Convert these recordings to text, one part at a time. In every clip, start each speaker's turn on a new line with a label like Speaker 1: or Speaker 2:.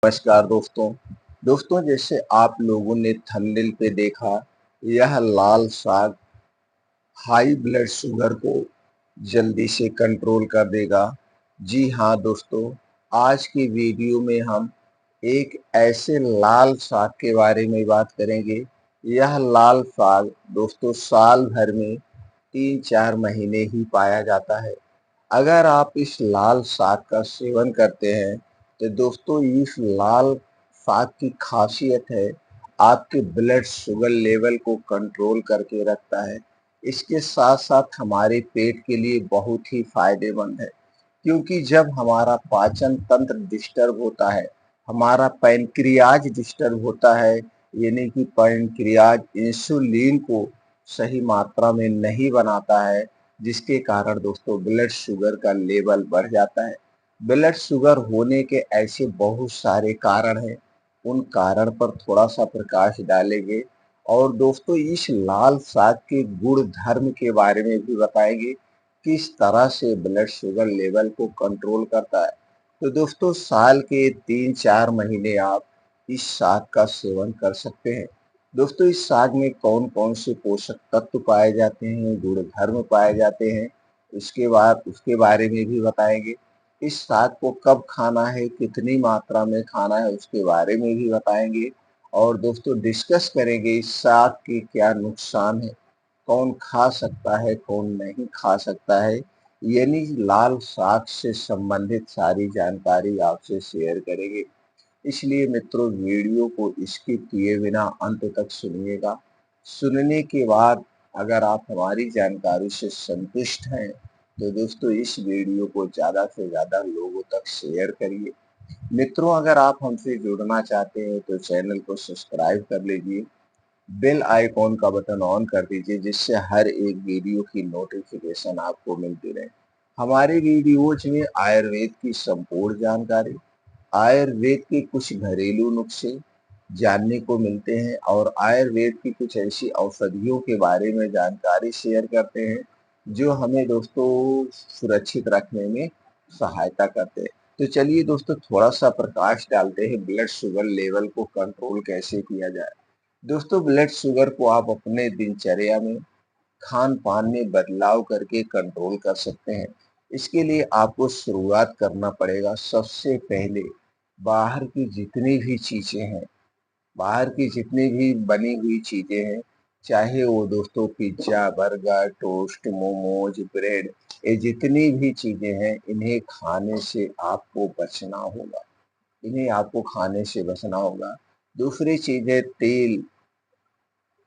Speaker 1: नमस्कार दोस्तों जैसे आप लोगों ने थंबनेल पे देखा। यह लाल साग हाई ब्लड शुगर को जल्दी से कंट्रोल कर देगा। जी हाँ दोस्तों, आज की वीडियो में हम एक ऐसे लाल साग के बारे में बात करेंगे। यह लाल साग दोस्तों साल भर में 3-4 महीने ही पाया जाता है। अगर आप इस लाल साग का सेवन करते हैं तो दोस्तों इस लाल साग की खासियत है, आपके ब्लड शुगर लेवल को कंट्रोल करके रखता है। इसके साथ साथ हमारे पेट के लिए बहुत ही फायदेमंद है, क्योंकि जब हमारा पाचन तंत्र डिस्टर्ब होता है, हमारा पैनक्रियाज डिस्टर्ब होता है, यानी कि पैनक्रियाज इंसुलिन को सही मात्रा में नहीं बनाता है, जिसके कारण दोस्तों ब्लड शुगर का लेवल बढ़ जाता है। ब्लड शुगर होने के ऐसे बहुत सारे कारण हैं, उन कारण पर थोड़ा सा प्रकाश डालेंगे और दोस्तों इस लाल साग के गुण धर्म के बारे में भी बताएंगे, किस तरह से ब्लड शुगर लेवल को कंट्रोल करता है। तो दोस्तों साल के 3-4 महीने आप इस साग का सेवन कर सकते हैं। दोस्तों इस साग में कौन कौन से पोषक तत्व पाए जाते हैं, गुण धर्म पाए जाते हैं, उसके बारे में भी बताएंगे। इस साग को कब खाना है, कितनी मात्रा में खाना है, उसके बारे में भी बताएंगे। और दोस्तों डिस्कस करेंगे इस साग के क्या नुकसान है, कौन खा सकता है, कौन नहीं खा सकता है, यानी लाल साग से संबंधित सारी जानकारी आपसे शेयर करेंगे। इसलिए मित्रों वीडियो को स्किप किए बिना अंत तक सुनिएगा। सुनने के बाद अगर आप हमारी जानकारी से संतुष्ट हैं तो दोस्तों इस वीडियो को ज़्यादा से ज़्यादा लोगों तक शेयर करिए। मित्रों अगर आप हमसे जुड़ना चाहते हैं तो चैनल को सब्सक्राइब कर लीजिए, बेल आइकॉन का बटन ऑन कर दीजिए, जिससे हर एक वीडियो की नोटिफिकेशन आपको मिलती रहे। हमारे वीडियोज में आयुर्वेद की संपूर्ण जानकारी, आयुर्वेद के कुछ घरेलू नुस्खे जानने को मिलते हैं और आयुर्वेद की कुछ ऐसी औषधियों के बारे में जानकारी शेयर करते हैं जो हमें दोस्तों सुरक्षित रखने में सहायता करते हैं। तो चलिए दोस्तों थोड़ा सा प्रकाश डालते हैं ब्लड शुगर लेवल को कंट्रोल कैसे किया जाए। दोस्तों ब्लड शुगर को आप अपने दिनचर्या में, खान पान में बदलाव करके कंट्रोल कर सकते हैं। इसके लिए आपको शुरुआत करना पड़ेगा सबसे पहले, बाहर की जितनी भी चीजें हैं, बाहर की जितनी भी बनी हुई चीजें हैं, चाहे वो दोस्तों pizza, burger, toast, momos, bread, ये जितनी भी चीजें हैं इन्हें खाने से आपको बचना होगा। इन्हें आपको खाने से बचना होगा। दूसरी चीज है तेल,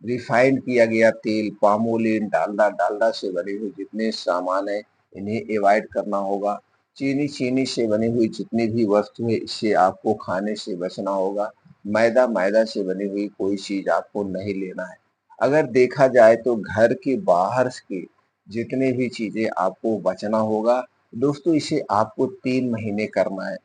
Speaker 1: रिफाइंड किया गया तेल, पामोलिन, डालडा से बने हुए जितने सामान है इन्हें अवॉइड करना होगा। चीनी से बनी हुई जितनी भी वस्तु है इससे आपको खाने से बचना होगा। मैदा से बनी हुई कोई चीज आपको नहीं लेना है। अगर देखा जाए तो घर के बाहर के जितने भी चीजें आपको बचना होगा। दोस्तों इसे आपको 3 महीने करना है।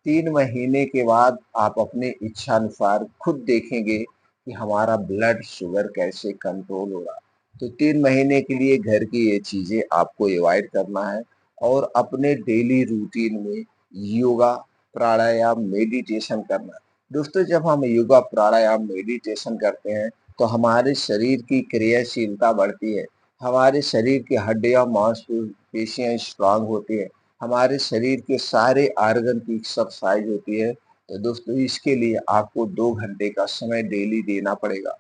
Speaker 1: 3 महीने के बाद आप अपने इच्छानुसार खुद देखेंगे कि हमारा ब्लड शुगर कैसे कंट्रोल हो रहा। तो 3 महीने के लिए घर की ये चीजें आपको अवॉइड करना है और अपने डेली रूटीन में योगा, प्राणायाम, मेडिटेशन करना है। दोस्तों जब हम योगा, प्राणायाम, मेडिटेशन करते हैं तो हमारे शरीर की क्रियाशीलता बढ़ती है, हमारे शरीर की हड्डियां, मांसपेशियां स्ट्रांग होती है, हमारे शरीर के सारे आर्गन की एक्सरसाइज होती है। तो दोस्तों इसके लिए आपको 2 घंटे का समय डेली देना पड़ेगा।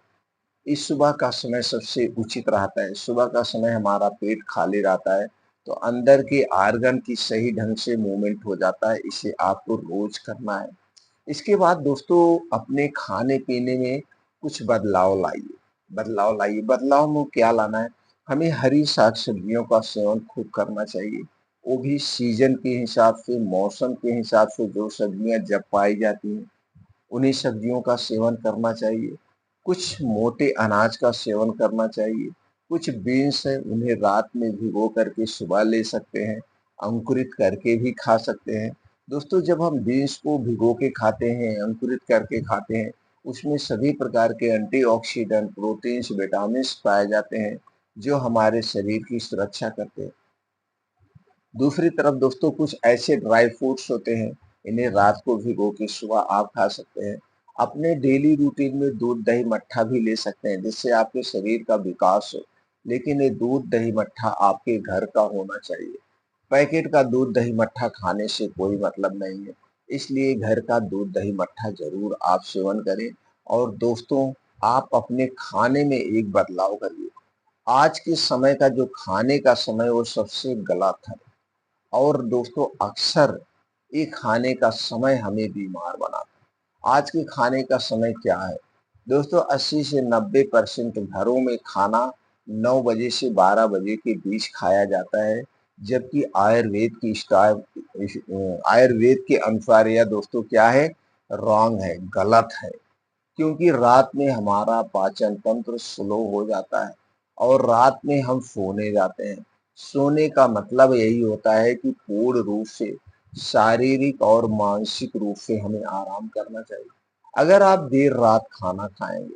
Speaker 1: इस सुबह का समय सबसे उचित रहता है। सुबह का समय हमारा पेट खाली रहता है, तो अंदर के आर्गन की सही ढंग से मूवमेंट हो जाता है। इसे आपको रोज करना है। इसके बाद दोस्तों अपने खाने पीने में कुछ बदलाव में क्या लाना है, हमें हरी साग सब्जियों का सेवन खूब करना चाहिए। वो भी सीजन के हिसाब से, मौसम के हिसाब से, जो सब्जियां जब पाई जाती हैं उन्हीं सब्जियों का सेवन करना चाहिए। कुछ मोटे अनाज का सेवन करना चाहिए। कुछ बीन्स है उन्हें रात में भिगो करके सुबह ले सकते हैं, अंकुरित करके भी खा सकते हैं। दोस्तों जब हम बीन्स को भिगो के खाते हैं, अंकुरित करके खाते हैं, उसमें सभी प्रकार के एंटीऑक्सीडेंट, प्रोटीन्स, विटामिन्स पाए जाते हैं जो हमारे शरीर की सुरक्षा करते हैं। दूसरी तरफ दोस्तों कुछ ऐसे ड्राई फ्रूट्स होते हैं, इन्हें रात को भिगो के सुबह आप खा सकते हैं। अपने डेली रूटीन में दूध दही मट्ठा भी ले सकते हैं जिससे आपके शरीर का विकास हो, लेकिन ये दूध दही मट्ठा आपके घर का होना चाहिए। पैकेट का दूध दही मट्ठा खाने से कोई मतलब नहीं है, इसलिए घर का दूध दही मट्ठा जरूर आप सेवन करें। और दोस्तों, आप अपने खाने में एक बदलाव करिए। आज के समय का जो खाने का समय वो सबसे गलत है, और दोस्तों अक्सर ये खाने का समय हमें बीमार बनाता है। आज के खाने का समय क्या है दोस्तों? 80 से 90% घरों में खाना 9 बजे से 12 बजे के बीच खाया जाता है, जबकि आयुर्वेद के अनुसार यह दोस्तों क्या है? रॉन्ग है, गलत है। क्योंकि रात में हमारा पाचन तंत्र स्लो हो जाता है और रात में हम सोने जाते हैं। सोने का मतलब यही होता है कि पूर्ण रूप से शारीरिक और मानसिक रूप से हमें आराम करना चाहिए। अगर आप देर रात खाना खाएंगे,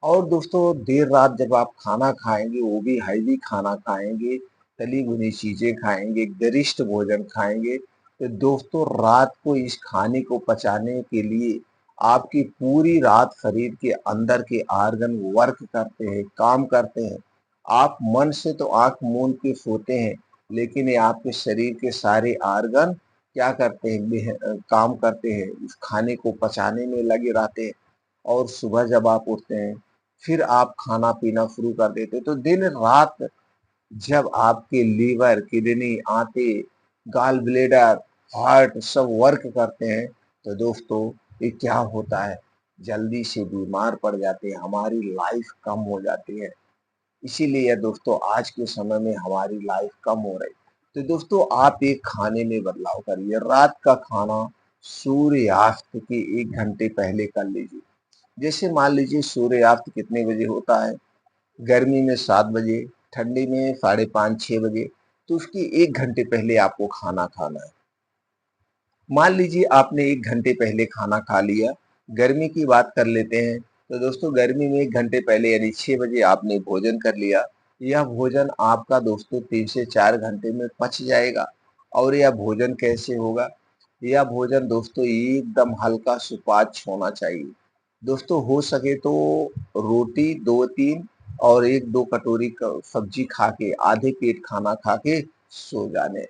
Speaker 1: और दोस्तों देर रात जब आप खाना खाएंगे वो भी हैवी खाना खाएंगे, तली भुनी चीजें खाएंगे, गरिष्ठ भोजन खाएंगे, तो दोस्तों रात को इस खाने को पचाने के लिए आपकी पूरी रात शरीर के अंदर के आर्गन वर्क करते हैं, काम करते हैं। आप मन से तो आंख मूंद के सोते हैं, लेकिन ये आपके शरीर के सारे आर्गन क्या करते हैं? काम करते हैं, इस खाने को पचाने में लगे रहते हैं। और सुबह जब आप उठते हैं, फिर आप खाना पीना शुरू कर देते हैं। तो दिन रात जब आपके लीवर, किडनी, आंतें, गॉल ब्लैडर, हार्ट सब वर्क करते हैं, तो दोस्तों ये क्या होता है? जल्दी से बीमार पड़ जाते हैं, हमारी लाइफ कम हो जाती है। इसीलिए दोस्तों आज के समय में हमारी लाइफ कम हो रही। तो दोस्तों आप एक खाने में बदलाव करिए। रात का खाना सूर्यास्त के 1 घंटे पहले कर लीजिए। जैसे मान लीजिए सूर्यास्त कितने बजे होता है? गर्मी में 7 बजे, ठंडी में 5:30-6 बजे। तो उसकी 1 घंटे पहले आपको खाना खाना है। मान लीजिए आपने 1 घंटे पहले खाना खा लिया। गर्मी की बात कर लेते हैं, तो दोस्तों गर्मी में 1 घंटे पहले यानी 6 बजे आपने भोजन कर लिया। यह भोजन आपका दोस्तों 3 से 4 घंटे में पच जाएगा। और यह भोजन कैसे होगा? यह भोजन दोस्तों एकदम हल्का सुपाच्य होना चाहिए। दोस्तों हो सके तो रोटी 2-3 और 1-2 कटोरी सब्जी खा के, आधे पेट खाना खा के सो जाने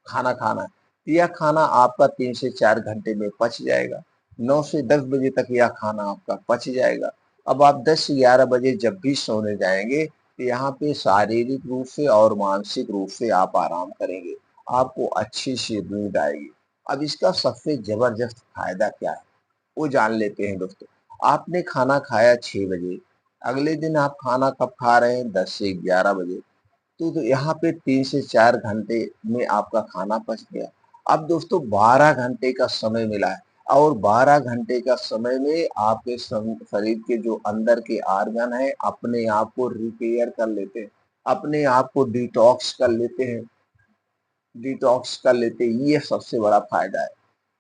Speaker 1: खाना खाना है। यह खाना आपका 3 से 4 घंटे में पच जाएगा। 9 से 10 बजे तक यह खाना आपका पच जाएगा। अब आप 10 से 11 बजे जब भी सोने जाएंगे, तो यहाँ पे शारीरिक रूप से और मानसिक रूप से आप आराम करेंगे। आपको अच्छी सी नींद आएगी। अब इसका सबसे जबरदस्त फायदा क्या है वो जान लेते हैं दोस्तों। आपने खाना खाया 6 बजे, अगले दिन आप खाना कब खा रहे हैं? 10 से 11 बजे। तो यहाँ पे 3 से 4 घंटे में आपका खाना पच गया। अब दोस्तों 12 घंटे का समय मिला है, और 12 घंटे का समय में आपके शरीर के जो अंदर के आर्गन है अपने आप को रिपेयर कर लेते हैं, अपने आप को डिटॉक्स कर लेते हैं। ये सबसे बड़ा फायदा है।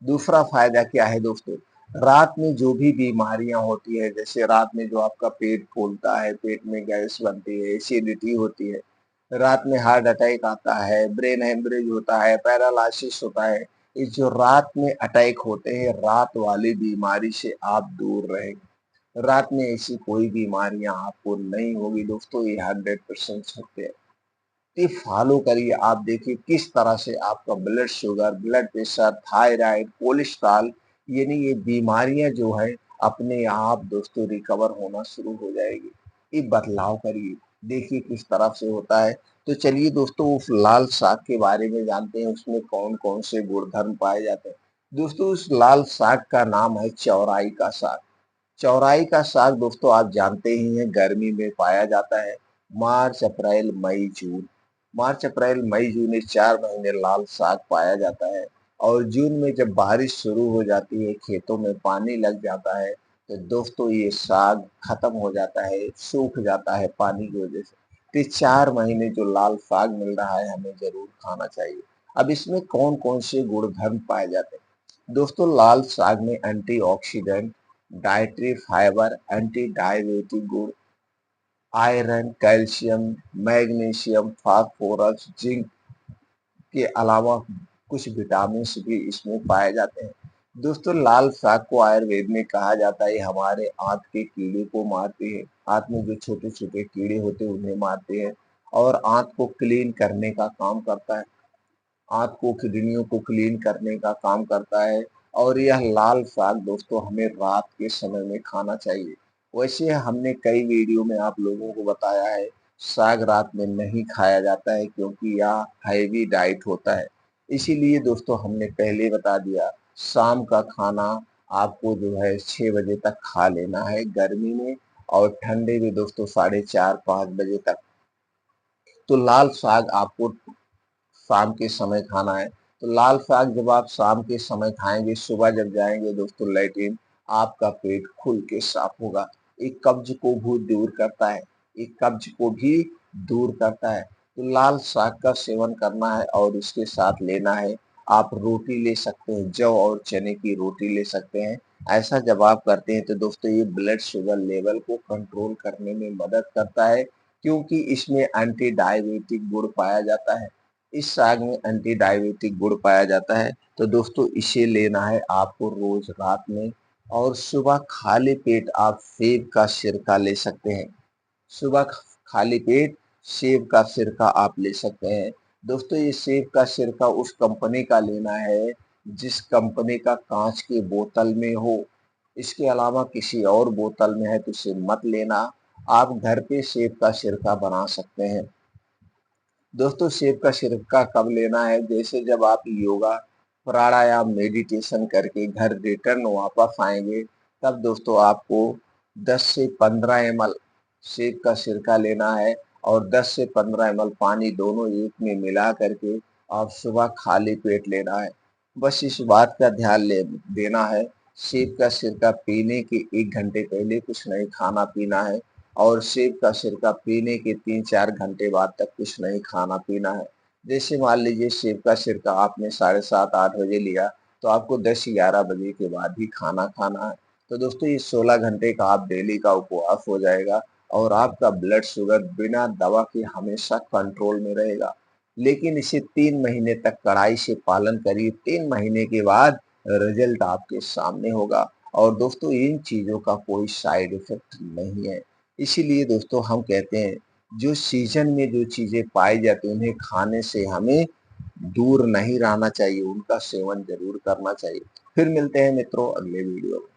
Speaker 1: दूसरा फायदा क्या है दोस्तों? रात में जो भी बीमारियां होती है, जैसे रात में जो आपका पेट फूलता है, पेट में गैस बनती है, एसिडिटी होती है, रात में हार्ट अटैक आता है, ब्रेन हेमरेज होता है, पैरालिसिस होता है, ये जो रात में अटैक होते हैं, रात वाली बीमारी से आप दूर रहें। रात में ऐसी कोई बीमारियां आपको नहीं होगी दोस्तों, ये 100% सत्य है। ये फॉलो करिए। आप देखिए किस तरह से आपका blood sugar, blood pressure, thyroid, cholesterol, यानी ये बीमारियां जो है अपने आप दोस्तों रिकवर होना शुरू हो जाएगी। ये बदलाव करिए, देखिए किस तरह से होता है। तो चलिए दोस्तों उस लाल साग के बारे में जानते हैं, उसमें कौन कौन से गुणधर्म पाए जाते हैं। दोस्तों उस लाल साग का नाम है चौराई का साग। चौराई का साग दोस्तों आप जानते ही हैं गर्मी में पाया जाता है। मार्च अप्रैल मई जून, मार्च अप्रैल मई जून ये 4 महीने लाल साग पाया जाता है। और जून में जब बारिश शुरू हो जाती है, खेतों में पानी लग जाता है, तो दोस्तों ये साग खत्म हो जाता है, सूख जाता है पानी की वजह से। तो ये 4 महीने जो लाल साग मिल रहा है हमें जरूर खाना चाहिए। अब इसमें कौन कौन से गुणधर्म पाए जाते हैं? दोस्तों लाल साग में antioxidant, dietary fibre, anti diabetic गुण, iron, calcium, magnesium, phosphorus, zinc के अलावा कुछ विटामिन भी इसमें पाए जाते हैं। दोस्तों लाल साग को आयुर्वेद में कहा जाता है हमारे आंत के कीड़े को मारती है। आंत में जो छोटे-छोटे कीड़े होते हैं उन्हें मारती है और आंत को क्लीन करने का काम करता है। आंत को किडनियों को क्लीन करने का काम करता है और यह लाल साग दोस्तों हमें रात के समय में खाना चाहिए। वैसे हमने कई वीडियो में आप लोगों को बताया है साग रात में नहीं खाया जाता है क्योंकि यह हैवी डाइट होता है। इसीलिए दोस्तों हमने पहले बता दिया शाम का खाना आपको जो है 6 बजे तक खा लेना है गर्मी में और ठंडे में दोस्तों 4:30-5 बजे तक। तो लाल साग आपको शाम के समय खाना है। तो लाल साग जब आप शाम के समय खाएँगे, सुबह जब जाएँगे दोस्तों लैट्रिन, आपका पेट खुल के साफ होगा। ये कब्ज़ को भी दूर करता है, ये कब्ज़ को भी दूर करता है। तो लाल साग का सेवन करना है और इसके साथ लेना है, आप रोटी ले सकते हैं, जौ और चने की रोटी ले सकते हैं। ऐसा जब आप करते हैं तो दोस्तों ये ब्लड शुगर लेवल को कंट्रोल करने में मदद करता है, क्योंकि इसमें एंटी डायबिटिक गुण पाया जाता है। इस साग में एंटी डायबिटिक गुण पाया जाता है, तो दोस्तों इसे लेना है आपको रोज रात में और सुबह खाली पेट आप सेब का सिरका ले सकते हैं। सुबह खाली पेट सेब का सिरका आप ले सकते हैं। दोस्तों ये सेब का सिरका उस कंपनी का लेना है जिस कंपनी का कांच की बोतल में हो। इसके अलावा किसी और बोतल में है तो इसे मत लेना। आप घर पे सेब का सिरका बना सकते हैं। दोस्तों सेब का सिरका कब लेना है? जैसे जब आप योगा, प्राणायाम, मेडिटेशन करके घर रिटर्न वापस आएँगे, तब दोस्तों आपको 10 से 15 एमएल सेब का सिरका लेना है और 10 से 15 एमएल पानी दोनों एक में मिला करके आप सुबह खाली पेट लेना है। बस इस बात का ध्यान ले देना है, सेब का सिरका पीने के 1 घंटे पहले कुछ नहीं खाना-पीना है और सेब का सिरका पीने के 3-4 घंटे बाद तक कुछ नहीं खाना-पीना है। जैसे मान लीजिए सेब का सिरका आपने 7:30-8 बजे लिया, तो आपको 10-11 बजे के बाद ही खाना खाना है। तो दोस्तों ये 16 घंटे का आप डेली का उपवास हो जाएगा और आपका ब्लड शुगर बिना दवा के हमेशा कंट्रोल में रहेगा। लेकिन इसे 3 महीने तक कड़ाई से पालन करिए, 3 महीने के बाद रिज़ल्ट आपके सामने होगा और दोस्तों इन चीज़ों का कोई साइड इफ़ेक्ट नहीं है। इसीलिए दोस्तों हम कहते हैं जो सीज़न में जो चीज़ें पाई जाती हैं उन्हें खाने से हमें दूर नहीं रहना चाहिए, उनका सेवन ज़रूर करना चाहिए। फिर मिलते हैं मित्रों अगले वीडियो में।